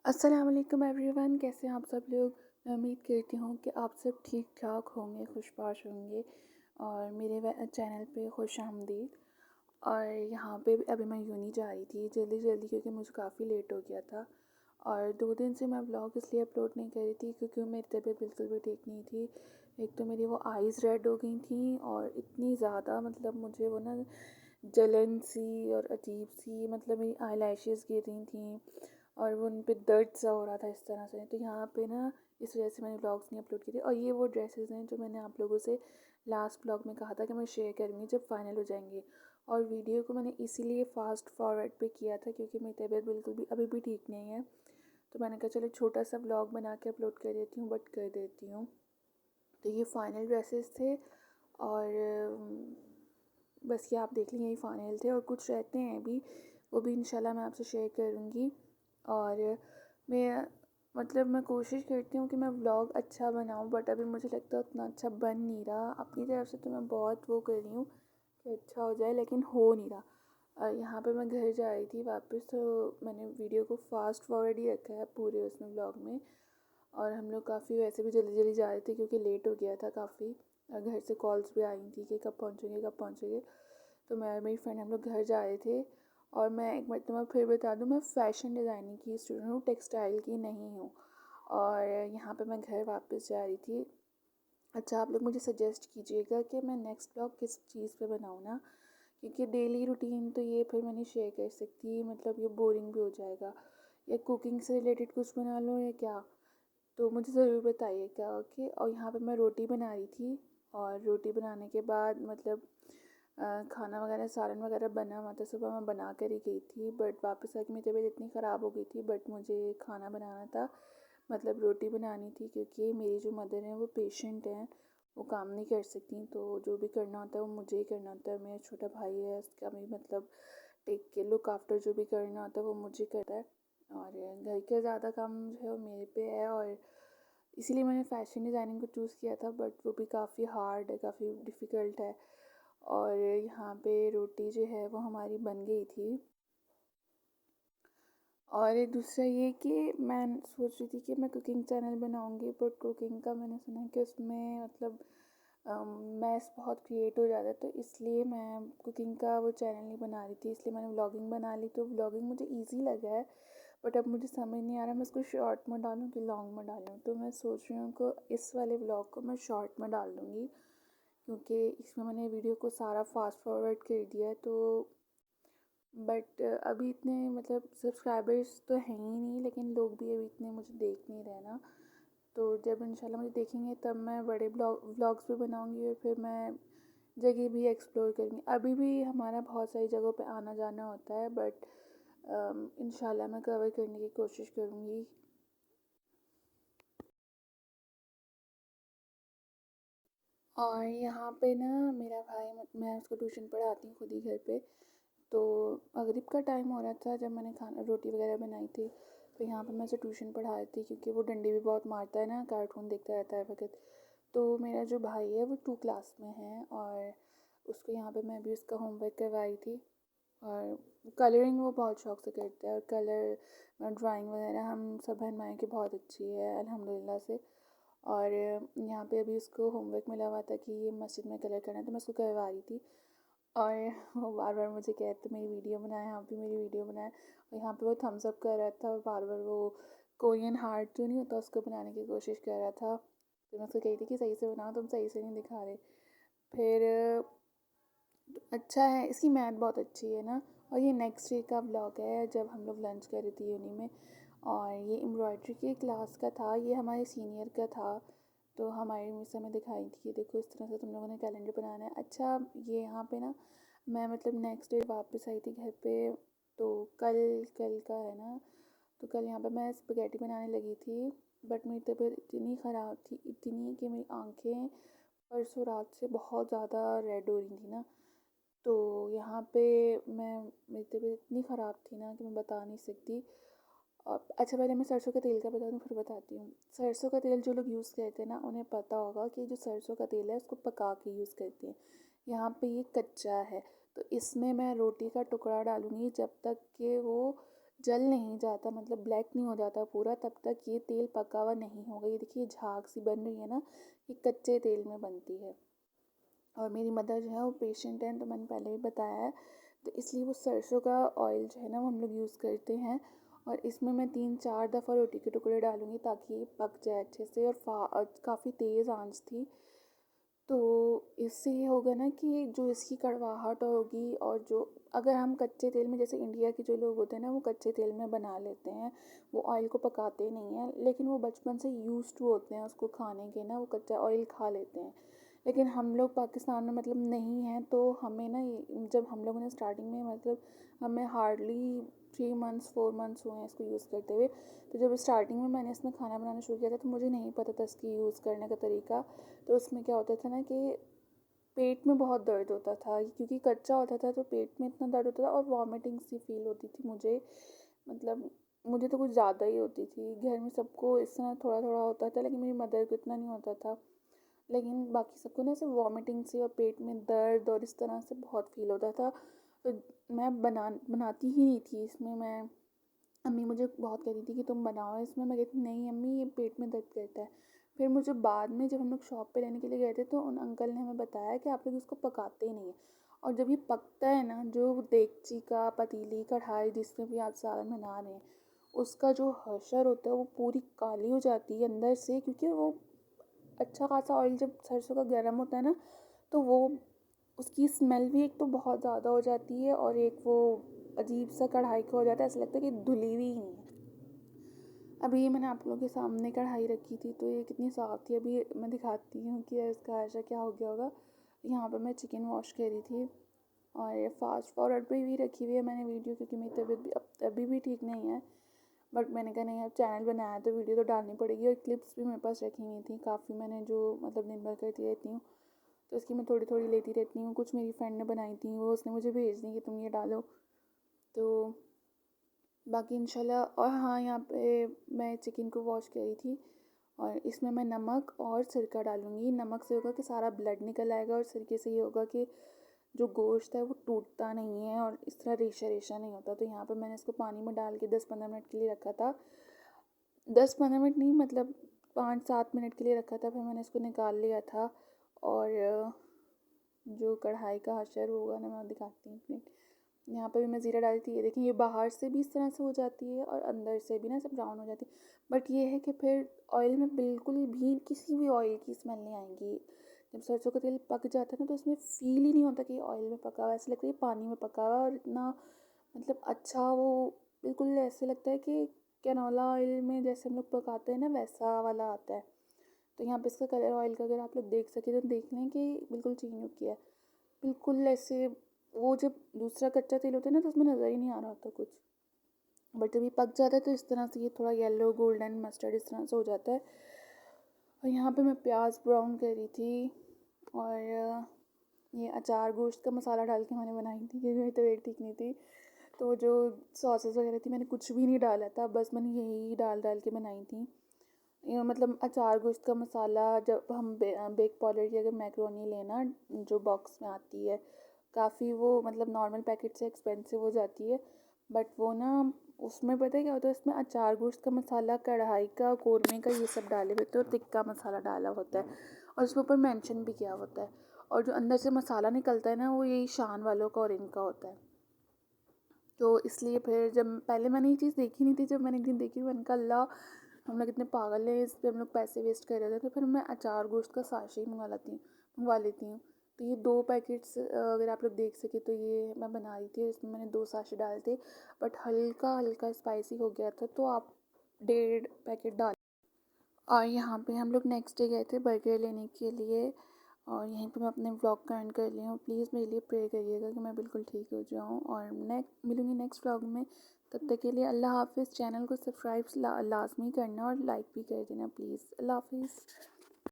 अस्सलाम वालेकुम एवरीवन, कैसे हैं आप सब लोग। मैं उम्मीद करती हूँ कि आप सब ठीक ठाक होंगे, खुशबाश होंगे और मेरे चैनल पे खुश आमदीद। और यहाँ पे अभी मैं यूनी जा रही थी जल्दी जल्दी क्योंकि मुझे काफ़ी लेट हो गया था। और 2 दिन से मैं ब्लॉग इसलिए अपलोड नहीं कर रही थी क्योंकि मेरी तबीयत बिल्कुल भी ठीक नहीं थी। एक तो मेरी वो आइज़ रेड हो गई थी और इतनी ज़्यादा मतलब मुझे वो ना जलन सी और अजीब सी मतलब मेरी आई लैशेज़ गिर रही थी और वो उन पे दर्द सा हो रहा था इस तरह से। तो यहाँ पे ना इस वजह से मैंने व्लॉग्स नहीं अपलोड किए थे। और ये वो ड्रेसेस हैं जो मैंने आप लोगों से लास्ट व्लॉग में कहा था कि मैं शेयर करूँगी जब फाइनल हो जाएंगे। और वीडियो को मैंने इसीलिए फास्ट फॉरवर्ड पे किया था क्योंकि मेरी तबीयत बिल्कुल भी अभी भी ठीक नहीं है। तो मैंने कहा चलो छोटा सा व्लॉग बना के अपलोड कर देती हूँ, बट कर देती हूँ। तो ये फाइनल ड्रेसेस थे और बस ये आप देख लें, यही फाइनल थे और कुछ रहते हैं अभी, वो भी इंशाल्लाह मैं आपसे शेयर करूँगी। और मैं मतलब मैं कोशिश करती हूँ कि मैं व्लॉग अच्छा बनाऊँ, बट अभी मुझे लगता है उतना अच्छा बन नहीं रहा। अपनी तरफ से तो मैं बहुत वो कर रही हूँ कि अच्छा हो जाए, लेकिन हो नहीं रहा। यहाँ पे मैं घर जा रही थी वापस, तो मैंने वीडियो को फास्ट फॉरवर्ड ही रखा है पूरे उसमें व्लॉग में। और हम लोग काफ़ी वैसे भी जल्दी जल्दी जा रहे थे क्योंकि लेट हो गया था काफ़ी। घर से कॉल्स भी आई थी कि कब पहुँचेंगे कब पहुँचेंगे। तो मैं और मेरी फ्रेंड हम लोग घर जा रहे थे। और मैं एक मतलब फिर बता दूँ, मैं फ़ैशन डिज़ाइनिंग की स्टूडेंट हूँ, टेक्सटाइल की नहीं हूँ। और यहाँ पे मैं घर वापस जा रही थी। अच्छा, आप लोग मुझे सजेस्ट कीजिएगा कि मैं नेक्स्ट ब्लॉग किस चीज़ पे बनाऊँ ना, क्योंकि डेली रूटीन तो ये फिर मैं नहीं शेयर कर सकती, मतलब ये बोरिंग भी हो जाएगा। या कुकिंग से रिलेटेड कुछ बना लो या क्या। तो मुझे ज़रूर बताइएगा। कि और यहाँ पे मैं रोटी बना रही थी और रोटी बनाने के बाद मतलब खाना वगैरह सालन वगैरह बना हुआ था, सुबह मैं बना कर ही गई थी, बट वापस आके मेरी तबीयत इतनी ख़राब हो गई थी, बट मुझे खाना बनाना था, मतलब रोटी बनानी थी क्योंकि मेरी जो मदर हैं वो पेशेंट हैं, वो काम नहीं कर सकती। तो जो भी करना होता है वो मुझे ही करना होता है। मेरा छोटा भाई है, उसका भी मतलब टेक के लुक आफ्टर जो भी करना होता है वो मुझे करता है। और घर का ज़्यादा काम जो है वो मेरे पे है। और इसीलिए मैंने फ़ैशन डिज़ाइनिंग को चूज़ किया था, बट वो भी काफ़ी हार्ड है, काफ़ी डिफ़िकल्ट है। और यहाँ पे रोटी जो है वो हमारी बन गई थी। और दूसरा ये कि मैं सोच रही थी कि मैं कुकिंग चैनल बनाऊंगी, बट कुकिंग का मैंने सुना है कि उसमें मतलब मैस बहुत क्रिएट हो जाता है, तो इसलिए मैं कुकिंग का वो चैनल नहीं बना रही थी। इसलिए मैंने व्लॉगिंग बना ली। तो व्लॉगिंग मुझे ईजी लगा है, बट अब मुझे समझ नहीं आ रहा मैं इसको शॉर्ट में डालूँ कि लॉन्ग में डालूँ। तो मैं सोच रही हूँ कि इस वाले व्लॉग को मैं शॉर्ट में डाल दूँगी क्योंकि इसमें मैंने वीडियो को सारा फास्ट फॉरवर्ड कर दिया है। तो बट अभी इतने मतलब सब्सक्राइबर्स तो हैं ही नहीं, लेकिन लोग भी अभी इतने मुझे देख नहीं रहे ना। तो जब इंशाल्लाह मुझे देखेंगे तब मैं बड़े व्लॉग्स भी बनाऊंगी और फिर मैं जगह भी एक्सप्लोर करूँगी। अभी भी हमारा बहुत सारी जगहों पे आना जाना होता है, बट इंशाल्लाह मैं कवर करने की कोशिश करूँगी। और यहाँ पे ना मेरा भाई मैं उसको ट्यूशन पढ़ाती हूँ खुद ही घर पे। तो मगरिब का टाइम हो रहा था जब मैंने खाना रोटी वगैरह बनाई थी। तो यहाँ पे मैं उसे ट्यूशन पढ़ा रही थी क्योंकि वो डंडे भी बहुत मारता है ना, कार्टून देखता रहता है वक़्त। तो मेरा जो भाई है वो 2 क्लास में है और उसको यहाँ पे मैं भी उसका होमवर्क करवाई थी। और कलरिंग वो बहुत शौक से करता है और कलर ड्राइंग वगैरह हम सब बहन भाई की बहुत अच्छी है अल्हम्दुलिल्लाह से। और यहाँ पे अभी उसको होमवर्क मिला हुआ था कि ये मस्जिद में कलर करना है, तो मैं उसको करवा रही थी। और वो बार बार मुझे कहते मेरी वीडियो बनाए, आप भी मेरी वीडियो बनाए। और यहाँ पे वो थम्स अप कर रहा था और बार बार वो कोरियन हार्ट जो नहीं होता उसको बनाने की कोशिश कर रहा था। तो मैं उसको कही थी कि सही से बनाओ, तुम सही से नहीं दिखा रहे। फिर अच्छा है, इसकी मैथ बहुत अच्छी है ना। और ये नेक्स्ट डे का व्लॉग है जब हम लोग लंच कर रही थी यूनी में। और ये एम्ब्रॉयडरी की क्लास का था, ये हमारे सीनियर का था। तो हमारी मिस हमें दिखाई थी कि देखो इस तरह से तुम लोगों ने कैलेंडर बनाना है। अच्छा, ये यहाँ पे ना मैं मतलब नेक्स्ट डे वापस आई थी घर पे। तो कल कल का है ना, तो कल यहाँ पे मैं स्पगेटी बनाने लगी थी, बट मेरी तबीयत इतनी ख़राब थी, इतनी कि मेरी आँखें परसों रात से बहुत ज़्यादा रेड हो रही थी ना। तो यहाँ पे मैं मेरी तबीयत इतनी ख़राब थी ना कि मैं बता नहीं सकती। अच्छा, पहले मैं सरसों के तेल का बता दूँ फिर बताती हूँ। सरसों का तेल जो लोग यूज़ करते हैं ना उन्हें पता होगा कि जो सरसों का तेल है उसको पका के यूज़ करते हैं। यहाँ पे ये कच्चा है, तो इसमें मैं रोटी का टुकड़ा डालूँगी जब तक कि वो जल नहीं जाता, मतलब ब्लैक नहीं हो जाता पूरा, तब तक ये तेल पका हुआ नहीं होगा। ये देखिए झाग सी बन रही है ना, ये कच्चे तेल में बनती है। और मेरी मदर जो है वो पेशेंट हैं, तो मैंने पहले भी बताया है, तो इसलिए वो सरसों का ऑयल जो है ना वो हम लोग यूज़ करते हैं। और इसमें मैं 3-4 दफ़ा रोटी के टुकड़े डालूँगी ताकि ये पक जाए अच्छे से। और काफ़ी तेज़ आंच थी, तो इससे ये होगा ना कि जो इसकी कड़वाहट होगी, और जो अगर हम कच्चे तेल में, जैसे इंडिया के जो लोग होते हैं ना वो कच्चे तेल में बना लेते हैं, वो ऑयल को पकाते नहीं हैं, लेकिन वो बचपन से यूज़ टू होते हैं उसको खाने के ना, वो कच्चा ऑयल खा लेते हैं। लेकिन हम लोग पाकिस्तान में मतलब नहीं हैं, तो हमें ना जब हम लोगों ने स्टार्टिंग में मतलब हमें हार्डली 3 मंथ्स 4 मंथ्स हुए हैं इसको यूज़ करते हुए। तो जब स्टार्टिंग में मैंने इसमें खाना बनाना शुरू किया था तो मुझे नहीं पता था इसकी यूज़ करने का तरीका। तो उसमें क्या होता था ना कि पेट में बहुत दर्द होता था, क्योंकि कच्चा होता था तो पेट में इतना दर्द होता था और वॉमिटिंग सी फील होती थी मुझे। मतलब मुझे तो कुछ ज़्यादा ही होती थी। घर में सबको इस तरह थोड़ा थोड़ा होता था, लेकिन मेरी मदर को इतना नहीं होता था। लेकिन बाकी सबको ना ऐसे वॉमिटिंग से और पेट में दर्द और इस तरह से बहुत फील होता था। तो मैं बनाती ही नहीं थी इसमें। मैं अम्मी मुझे बहुत कहती थी कि तुम बनाओ इसमें, मैं कहती नहीं अम्मी ये पेट में दर्द करता है। फिर मुझे बाद में जब हम लोग शॉप पे लेने के लिए गए थे तो उन अंकल ने हमें बताया कि आप लोग इसको पकाते ही नहीं है। और जब ये पकता है ना, जो देगची का पतीली कढ़ाई जिसमें भी आप सालन बना रहे हैं, उसका जो हशर होता है वो पूरी काली हो जाती है अंदर से, क्योंकि वो अच्छा खासा ऑयल जब सरसों का गर्म होता है ना, तो वो उसकी स्मेल भी एक तो बहुत ज़्यादा हो जाती है, और एक वो अजीब सा कढ़ाई का हो जाता है, ऐसा लगता है कि धुली हुई ही नहीं है। अभी ये मैंने आप लोगों के सामने कढ़ाई रखी थी तो ये कितनी साफ़ थी। अभी मैं दिखाती हूँ कि इसका ऐसा क्या हो गया होगा। यहाँ पर मैं चिकन वॉश कर रही थी, और ये फास्ट फॉरवर्ड पे भी रखी हुई है मैंने वीडियो, क्योंकि मेरी तबीयत भी अब अभी भी ठीक नहीं है। बट मैंने कहा नहीं, अब चैनल बनाया है तो वीडियो तो डालनी पड़ेगी। और क्लिप्स भी मेरे पास रखी हुई थी काफ़ी, मैंने जो मतलब दिन भर करती रहती हूँ, तो उसकी मैं थोड़ी थोड़ी लेती रहती हूँ। कुछ मेरी फ्रेंड ने बनाई थी, वो उसने मुझे भेज दी कि तुम ये डालो। तो बाकी इंशाल्लाह। और हाँ, यहाँ पे मैं चिकन को वॉश करी थी, और इसमें मैं नमक और सिरका डालूँगी। नमक से होगा कि सारा ब्लड निकल आएगा, और सिरके से ये होगा कि जो गोश्त है वो टूटता नहीं है और इस तरह रेशा रेशा नहीं होता। तो यहाँ पे मैंने इसको पानी में डाल के 10-15 मिनट के लिए रखा था। 10-15 मिनट नहीं, मतलब 5-7 मिनट के लिए रखा था। फिर मैंने इसको निकाल लिया था। और जो कढ़ाई का हशर होगा ना, मैं दिखाती हूँ अपने। यहाँ पे भी मैं ज़ीरा डाली थी, ये देखिए ये बाहर से भी इस तरह से हो जाती है और अंदर से भी ना सब ब्राउन हो जाती है। बट ये है कि फिर ऑयल में बिल्कुल भी किसी भी ऑयल की स्मेल नहीं आएगी। जब सरसों का तेल पक जाता है ना, तो उसमें फील ही नहीं होता कि ऑयल में पका हुआ है, ऐसा लगता है पानी में पका हुआ है। और इतना मतलब अच्छा वो बिल्कुल ऐसे लगता है कि कैनोला ऑयल में जैसे हम लोग पकाते हैं ना, वैसा वाला आता है। तो यहाँ पे इसका कलर ऑयल का अगर आप लोग देख सकें तो देख लें कि बिल्कुल चेंज हो गया है। बिल्कुल ऐसे वो जब दूसरा कच्चा तेल होता है ना तो उसमें नज़र ही नहीं आ रहा होता कुछ। बट जब ये पक जाता है तो इस तरह से ये थोड़ा येलो गोल्डन मस्टर्ड इस तरह से हो जाता है। और यहाँ पे मैं प्याज ब्राउन कर रही थी, और ये अचार गोश्त का मसाला डाल के मैंने बनाई थी, क्योंकि मेरी तबीयत ठीक नहीं थी। तो जो सॉसेस वगैरह थी मैंने कुछ भी नहीं डाला था, बस मैंने यही डाल डाल के बनाई थी। मतलब अचार गोश्त का मसाला, जब हम बेक पाउडर की अगर मैक्रोनी लेना जो बॉक्स में आती है, काफ़ी वो मतलब नॉर्मल पैकेट से एक्सपेंसिव हो जाती है। बट वो ना उसमें पता है क्या होता है, इसमें अचार गोश्त का मसाला, कढ़ाई का, कौरमे का, ये सब डाले होते हैं, और टिक्का मसाला डाला होता है, और उसके ऊपर मेंशन भी किया होता है। और जो अंदर से मसाला निकलता है ना, वो यही शान वालों का और इनका होता है। तो इसलिए फिर जब पहले मैंने ये चीज़ देखी नहीं थी, जब मैंने एक दिन देखी मैंने कहा अल्लाह, हम लोग इतने पागल हैं, इस पर हम लोग पैसे वेस्ट कर रहे थे। तो फिर मैं अचार गोश्त का साशे ही मंगवा लेती हूँ। तो ये 2 पैकेट्स अगर आप लोग देख सके तो ये मैं बना रही थी, इसमें मैंने 2 साशे डाले थे। बट हल्का हल्का स्पाइसी हो गया था, तो आप 1.5 पैकेट डाल। और यहाँ पे हम लोग नेक्स्ट डे गए थे बर्गर लेने के लिए, और यहीं पे मैं अपने व्लॉग का एंड कर रही हूँ। प्लीज़ मेरे लिए प्रे करिएगा कि मैं बिल्कुल ठीक हो जाऊँ, और मिलूँगी नेक्स्ट व्लॉग में। तब तक के लिए अल्लाह हाफ़िज़। चैनल को सब्सक्राइब लाज़मी करना और लाइक भी कर देना प्लीज़। अल्लाह हाफ़िज़।